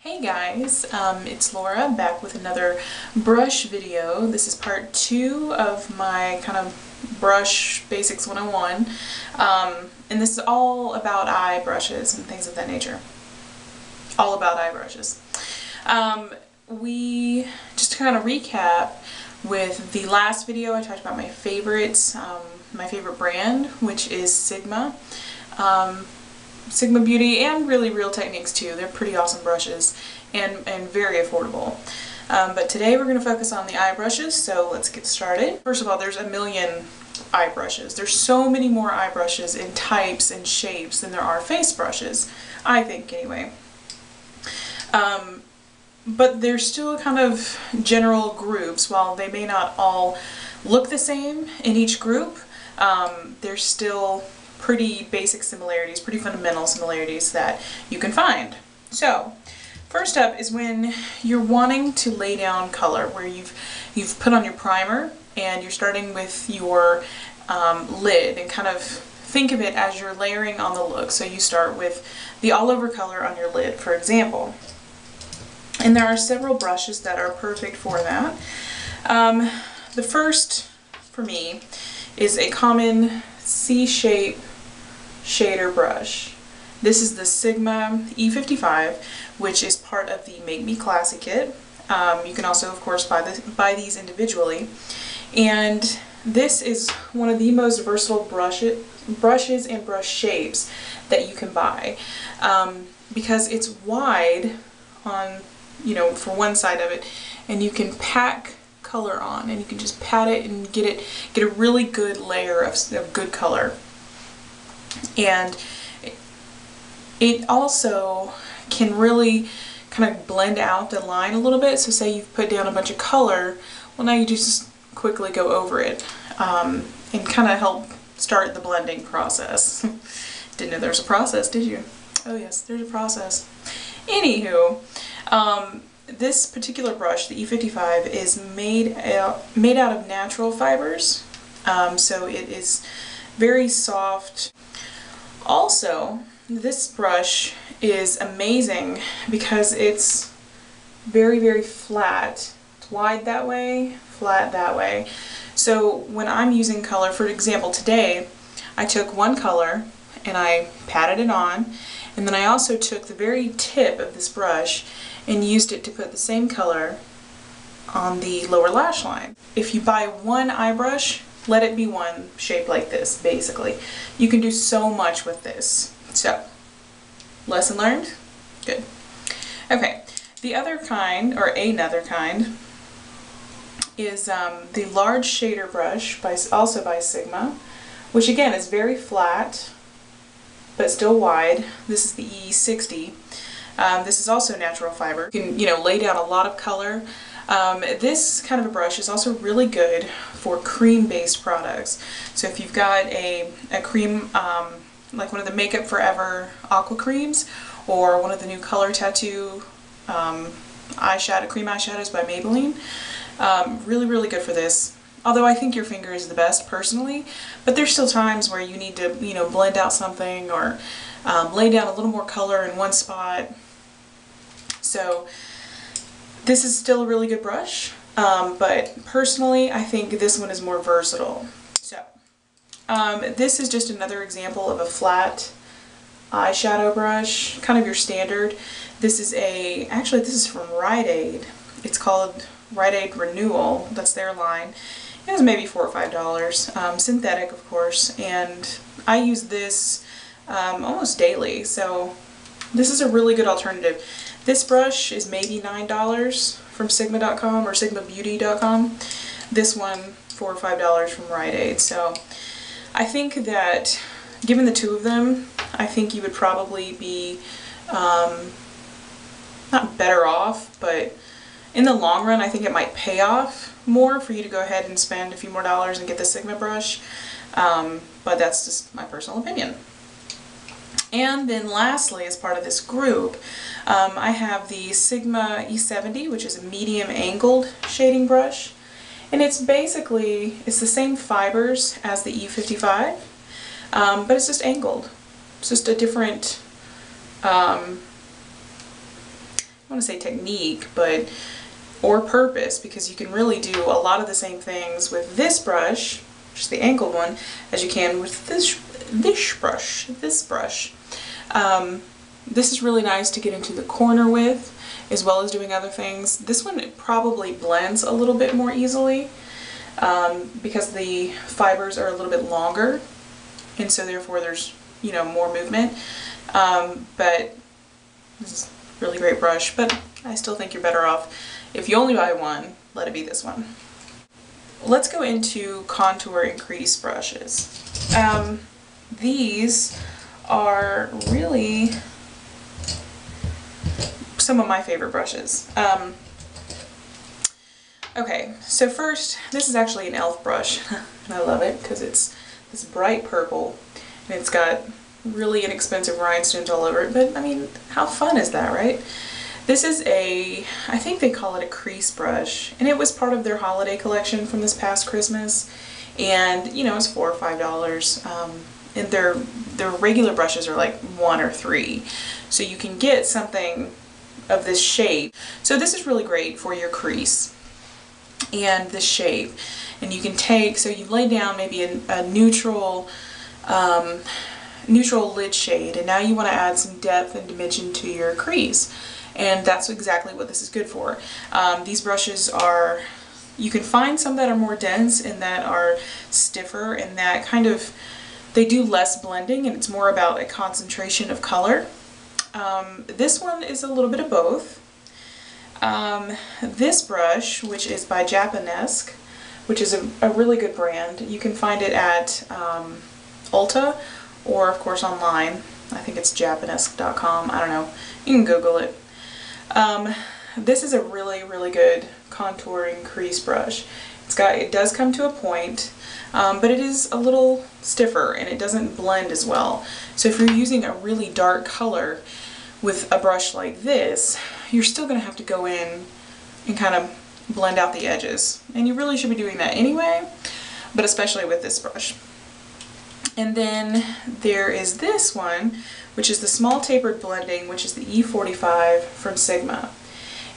Hey guys, it's Laura back with another brush video. This is part 2 of my kind of brush basics 101, and this is all about eye brushes and things of that nature. All about eye brushes. We just to kind of recap, with the last video I talked about my favorites, my favorite brand, which is Sigma. Sigma Beauty, and really Real Techniques too. They're pretty awesome brushes and very affordable. But today we're going to focus on the eye brushes, so let's get started. First of all, there's a million eye brushes. There's so many more eye brushes in types and shapes than there are face brushes, I think anyway. But they're still kind of general groups. While they may not all look the same in each group, there's still pretty basic similarities, pretty fundamental similarities that you can find. So, first up is when you're wanting to lay down color, where you've put on your primer and you're starting with your lid, and kind of think of it as you're layering on the look. So you start with the all-over color on your lid, for example. And there are several brushes that are perfect for that. The first, for me, is a common C-shape shader brush. This is the Sigma E55, which is part of the Make Me Classy kit. You can also, of course, buy these individually. And this is one of the most versatile brushes and brush shapes that you can buy, because it's wide on, for one side of it, and you can pack color on, and you can just pat it and get a really good layer of good color. And it also can really kind of blend out the line a little bit. So say you've put down a bunch of color, well, now you just quickly go over it and kind of help start the blending process. Didn't know there was a process, did you? Oh yes, there's a process. Anywho, this particular brush, the E55, is made out of natural fibers, so it is very soft. Also, this brush is amazing because it's very flat. It's wide that way, flat that way. So when I'm using color, for example today, I took one color and I patted it on, and then I also took the very tip of this brush and used it to put the same color on the lower lash line. If you buy one eye brush, let it be one shape like this, basically. You can do so much with this. So, lesson learned? Good. Okay, the other kind, or another kind, is the large shader brush, also by Sigma, which again is very flat, but still wide. This is the E60. This is also natural fiber. You can, lay down a lot of color. This kind of a brush is also really good for cream-based products. So if you've got a cream, like one of the Makeup Forever Aqua Creams, or one of the new Color Tattoo cream eyeshadows by Maybelline, really good for this. Although I think your finger is the best personally, but there's still times where you need to, blend out something, or lay down a little more color in one spot. So this is still a really good brush, but personally I think this one is more versatile. So this is just another example of a flat eyeshadow brush, kind of your standard. This is actually this is from Rite Aid. It's called Rite Aid Renewal. That's their line. It was maybe $4 or $5. Synthetic, of course, and I use this almost daily, so this is a really good alternative. This brush is maybe $9 from Sigma.com or SigmaBeauty.com. This one, $4 or $5 from Rite Aid. So I think that, given the two of them, I think you would probably be not better off, but in the long run I think it might pay off more for you to go ahead and spend a few more dollars and get the Sigma brush. But that's just my personal opinion. And then lastly, as part of this group, I have the Sigma E70, which is a medium angled shading brush. And it's the same fibers as the E55, but it's just angled. It's just a different want to say technique, but or purpose, because you can really do a lot of the same things with this brush, which is the angled one, as you can with this brush. This is really nice to get into the corner with, as well as doing other things. This one probably blends a little bit more easily because the fibers are a little bit longer, and so therefore there's, you know, more movement. But this is a really great brush, but I still think you're better off, if you only buy one, let it be this one. Let's go into contour and crease brushes. These are really some of my favorite brushes. Okay, so first, this is actually an e.l.f. brush, and I love it because it's this bright purple, and it's got really inexpensive rhinestones all over it, but I mean, how fun is that, right? This is I think they call it a crease brush, and it was part of their holiday collection from this past Christmas, and you know, it's $4 or $5, and their regular brushes are like $1 or $3, so you can get something of this shape. So this is really great for your crease and this shape, and you can take, so you lay down maybe a neutral lid shade, and now you want to add some depth and dimension to your crease. And that's exactly what this is good for. These brushes are, you can find some that are more dense and that are stiffer, and that kind of, they do less blending, and it's more about a concentration of color. This one is a little bit of both. This brush, which is by Japanesque, which is a really good brand, you can find it at Ulta, or of course online. I think it's japanesque.com, I don't know, you can Google it. This is a really, really good contouring crease brush. It does come to a point, but it is a little stiffer and it doesn't blend as well. So if you're using a really dark color with a brush like this, you're still going to have to go in and kind of blend out the edges. And you really should be doing that anyway, but especially with this brush. And then there is this one, which is the small tapered blending, which is the E45 from Sigma.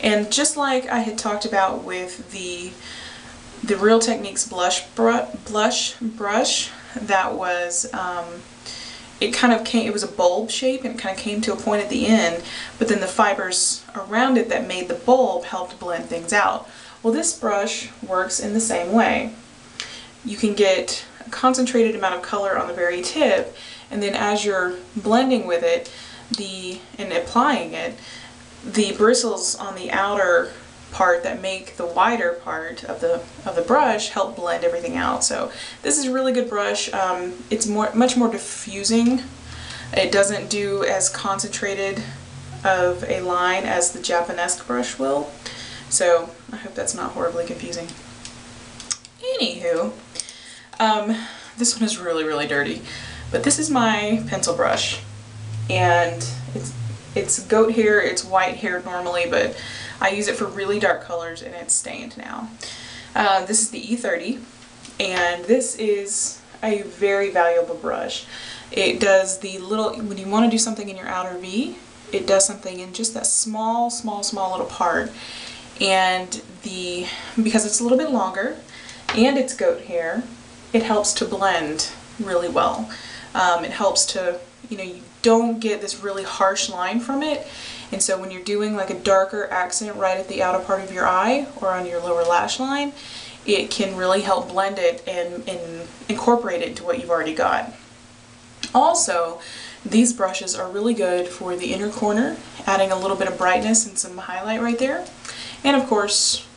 And just like I had talked about with the Real Techniques blush brush, that was, it was a bulb shape, and it kind of came to a point at the end, but then the fibers around it that made the bulb helped blend things out. Well, this brush works in the same way. You can get a concentrated amount of color on the very tip, and then as you're blending with it and applying it, the bristles on the outer part that make the wider part of the brush help blend everything out. So this is a really good brush. It's much more diffusing. It doesn't do as concentrated of a line as the Japanesque brush will. So I hope that's not horribly confusing. Anywho, this one is really, really dirty, but this is my pencil brush, and it's goat hair, it's white hair normally, but I use it for really dark colors and it's stained now. This is the E30, and this is a very valuable brush. It does the little, when you want to do something in your outer V, it does something in just that small little part, and because it's a little bit longer and it's goat hair, it helps to blend really well. It helps to, you don't get this really harsh line from it, and so when you're doing like a darker accent right at the outer part of your eye or on your lower lash line, it can really help blend it and incorporate it into what you've already got. Also, these brushes are really good for the inner corner, adding a little bit of brightness and some highlight right there. And of course,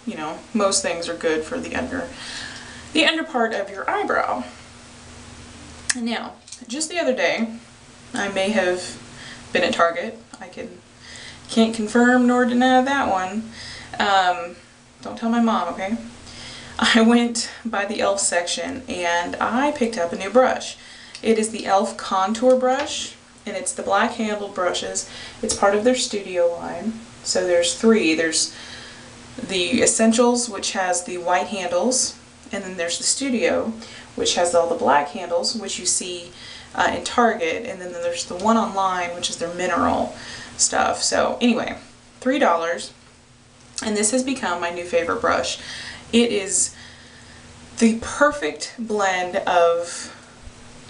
most things are good for the under part of your eyebrow. Now, just the other day, I may have been at Target. I can't confirm nor deny that one. Don't tell my mom, okay? I went by the e.l.f. section and I picked up a new brush. It is the e.l.f. contour brush, and it's the black handled brushes. It's part of their studio line. So there's three. There's the Essentials, which has the white handles, and then there's the Studio, which has all the black handles, which you see in Target, and then there's the one online, which is their mineral stuff. So anyway, $3, and this has become my new favorite brush. It is the perfect blend of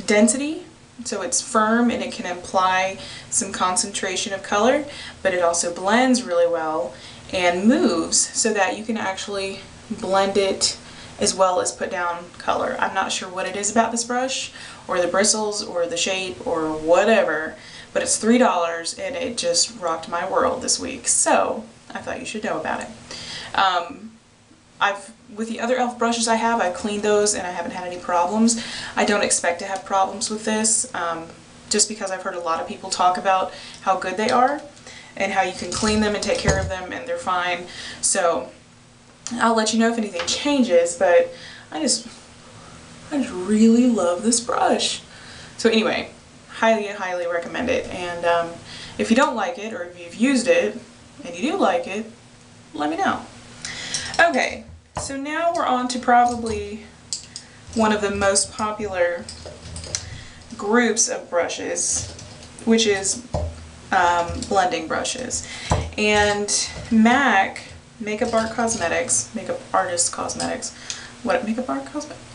density, so it's firm and it can imply some concentration of color, but it also blends really well and moves so that you can actually blend it as well as put down color. I'm not sure what it is about this brush, or the bristles, or the shape, or whatever, but it's $3 and it just rocked my world this week, so I thought you should know about it. With the other e.l.f. brushes I have, I've cleaned those and I haven't had any problems. I don't expect to have problems with this, just because I've heard a lot of people talk about how good they are and how you can clean them and take care of them and they're fine. So I'll let you know if anything changes, but I just really love this brush. So anyway, highly recommend it. And if you don't like it, or if you've used it and you do like it, let me know. Okay, so now we're on to probably one of the most popular groups of brushes, which is blending brushes. And MAC, Makeup Artist Cosmetics,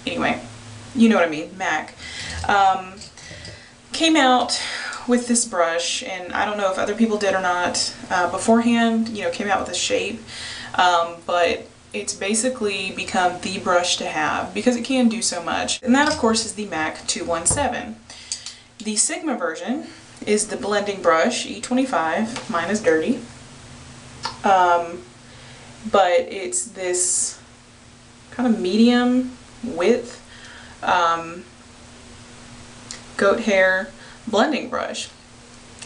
anyway, you know what I mean, MAC, came out with this brush, and I don't know if other people did or not beforehand, you know, came out with a shape, but it's basically become the brush to have because it can do so much. And that, of course, is the MAC 217. The Sigma version is the blending brush, E25. Mine is dirty. But it's this kind of medium width goat hair blending brush.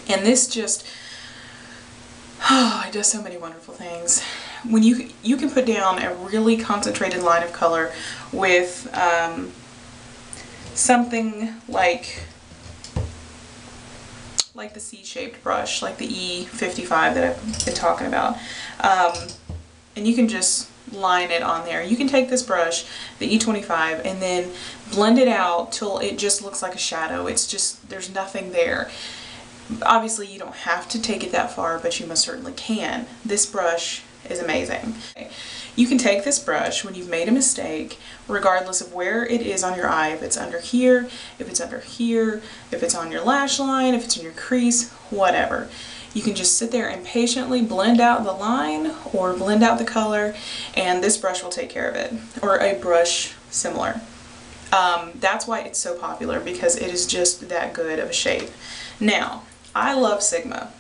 And this just, it does so many wonderful things. When you can put down a really concentrated line of color with something like the C-shaped brush, like the E55 that I've been talking about. And you can just line it on there. You can take this brush, the E25, and then blend it out till it just looks like a shadow. It's just, there's nothing there. Obviously you don't have to take it that far, but you most certainly can. This brush is amazing. You can take this brush when you've made a mistake, regardless of where it is on your eye, if it's under here, if it's under here, if it's on your lash line, if it's in your crease, whatever. You can just sit there and patiently blend out the line or blend out the color, and this brush will take care of it, or a brush similar. That's why it's so popular, because it is just that good of a shape. Now, I love Sigma,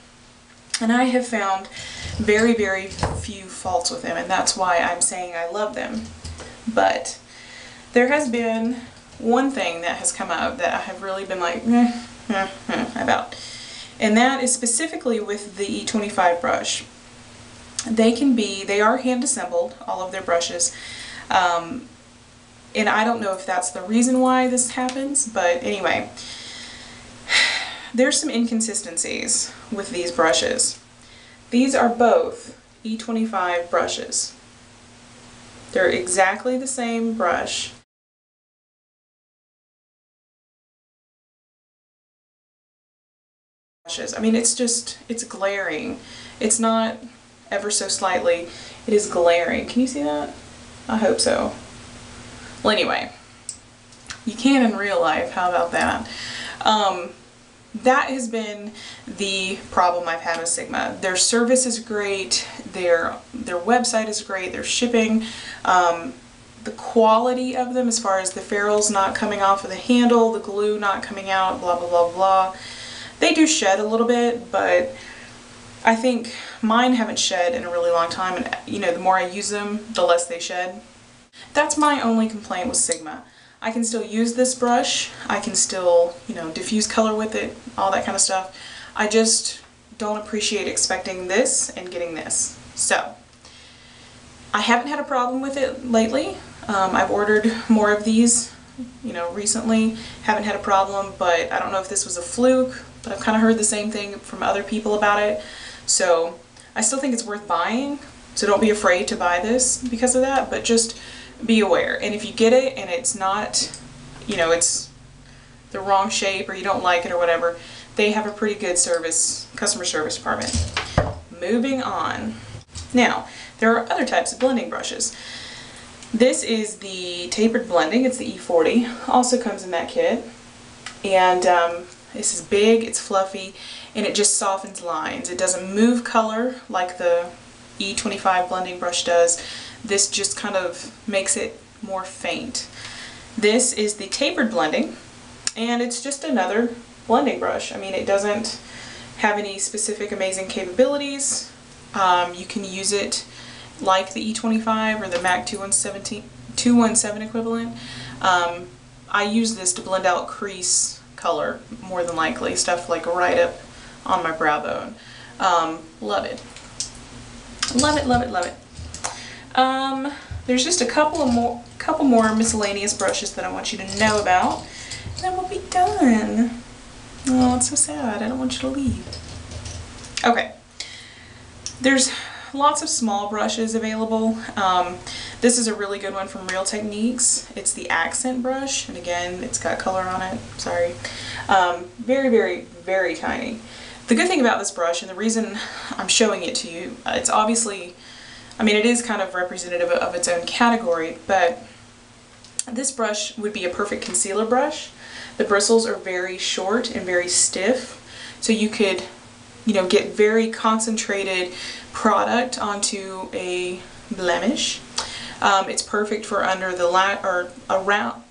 and I have found very few faults with them, and that's why I'm saying I love them. But there has been one thing that has come up that I have really been like, about. And that is specifically with the E25 brush. They are hand assembled, all of their brushes. And I don't know if that's the reason why this happens, but anyway. There's some inconsistencies with these brushes. These are both E25 brushes. They're exactly the same brush. I mean, it's glaring. It's not ever so slightly, it is glaring. Can you see that? I hope so. Well, anyway, you can in real life, how about that? That has been the problem I've had with Sigma. Their service is great, their website is great, their shipping, the quality of them as far as the ferrules not coming off of the handle, the glue not coming out, blah blah blah blah. They do shed a little bit, but I think mine haven't shed in a really long time, and you know, the more I use them, the less they shed. That's my only complaint with Sigma. I can still use this brush, I can still, you know, diffuse color with it, all that kind of stuff. I just don't appreciate expecting this and getting this. So, I haven't had a problem with it lately. I've ordered more of these, you know, recently. Haven't had a problem, but I don't know if this was a fluke, but I've kind of heard the same thing from other people about it. So, I still think it's worth buying, so don't be afraid to buy this because of that, but just be aware. And if you get it and it's not, you know, it's the wrong shape or you don't like it or whatever, they have a pretty good customer service department. moving on. Now, there are other types of blending brushes. This is the tapered blending, it's the E40, also comes in that kit. And this is big, it's fluffy, and it just softens lines. It doesn't move color like the E25 blending brush does. This just kind of makes it more faint. This is the tapered blending, and it's just another blending brush. I mean, it doesn't have any specific amazing capabilities. You can use it like the E25 or the MAC 217 equivalent. I use this to blend out crease color, more than likely, stuff like right up on my brow bone. Love it. Love it, love it, love it. There's just a couple more miscellaneous brushes that I want you to know about, and then we'll be done. Oh, it's so sad. I don't want you to leave. Okay. There's lots of small brushes available. This is a really good one from Real Techniques. It's the accent brush, and again, it's got color on it. Sorry. Very, very, very tiny. The good thing about this brush, and the reason I'm showing it to you, it's obviously, I mean, it is kind of representative of its own category, but this brush would be a perfect concealer brush. The bristles are very short and very stiff, so you could, you know, get very concentrated product onto a blemish. It's perfect for under the or around,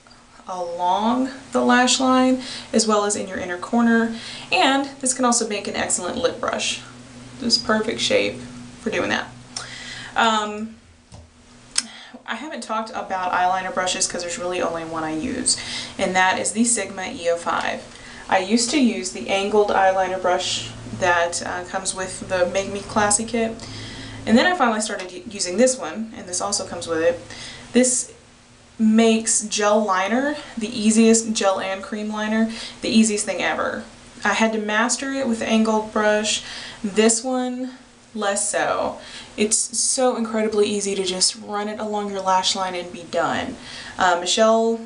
along the lash line, as well as in your inner corner, and this can also make an excellent lip brush. This is perfect shape for doing that. I haven't talked about eyeliner brushes because there's really only one I use, and that is the Sigma E05. I used to use the angled eyeliner brush that comes with the Make Me Classy kit, and then I finally started using this one, and this also comes with it. This makes gel liner, the easiest gel and cream liner, the easiest thing ever. I had to master it with the angled brush. This one, less so. It's so incredibly easy to just run it along your lash line and be done. Michelle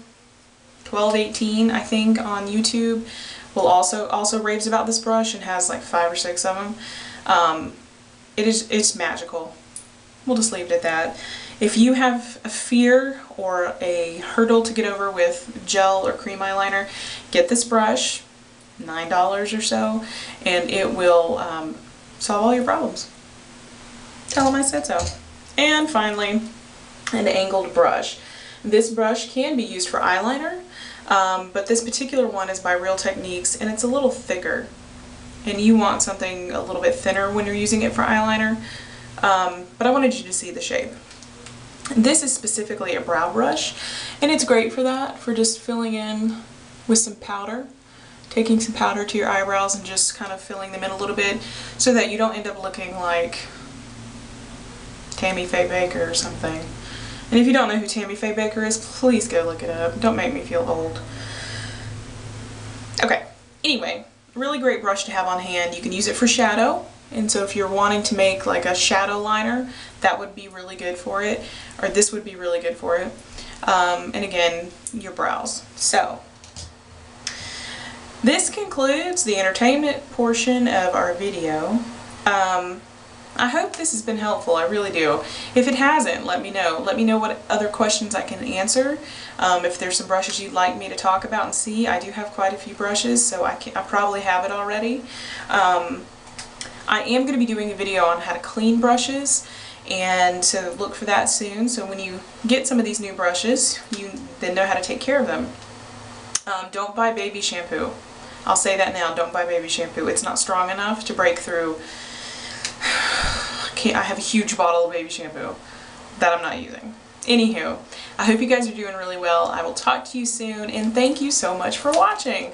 1218, I think, on YouTube will also raves about this brush and has like 5 or 6 of them. It's magical. We'll just leave it at that. If you have a fear or a hurdle to get over with gel or cream eyeliner, get this brush, $9 or so, and it will solve all your problems. Tell them I said so. And finally, an angled brush. This brush can be used for eyeliner, but this particular one is by Real Techniques, and it's a little thicker. And you want something a little bit thinner when you're using it for eyeliner, but I wanted you to see the shape. This is specifically a brow brush, and it's great for that, for just filling in with some powder. Taking some powder to your eyebrows and just kind of filling them in a little bit so that you don't end up looking like Tammy Faye Baker or something. And if you don't know who Tammy Faye Baker is, please go look it up. Don't make me feel old. Okay, anyway, really great brush to have on hand. You can use it for shadow, and so if you're wanting to make like a shadow liner, that would be really good for it, or this would be really good for it. And again, your brows. So this concludes the entertainment portion of our video. I hope this has been helpful, I really do. If it hasn't, let me know. Let me know what other questions I can answer. If there's some brushes you'd like me to talk about and see, I do have quite a few brushes, so I probably have it already. I am going to be doing a video on how to clean brushes, and so look for that soon. So when you get some of these new brushes, you then know how to take care of them. Don't buy baby shampoo. I'll say that now, don't buy baby shampoo. It's not strong enough to break through. I have a huge bottle of baby shampoo that I'm not using. Anywho, I hope you guys are doing really well. I will talk to you soon, and thank you so much for watching.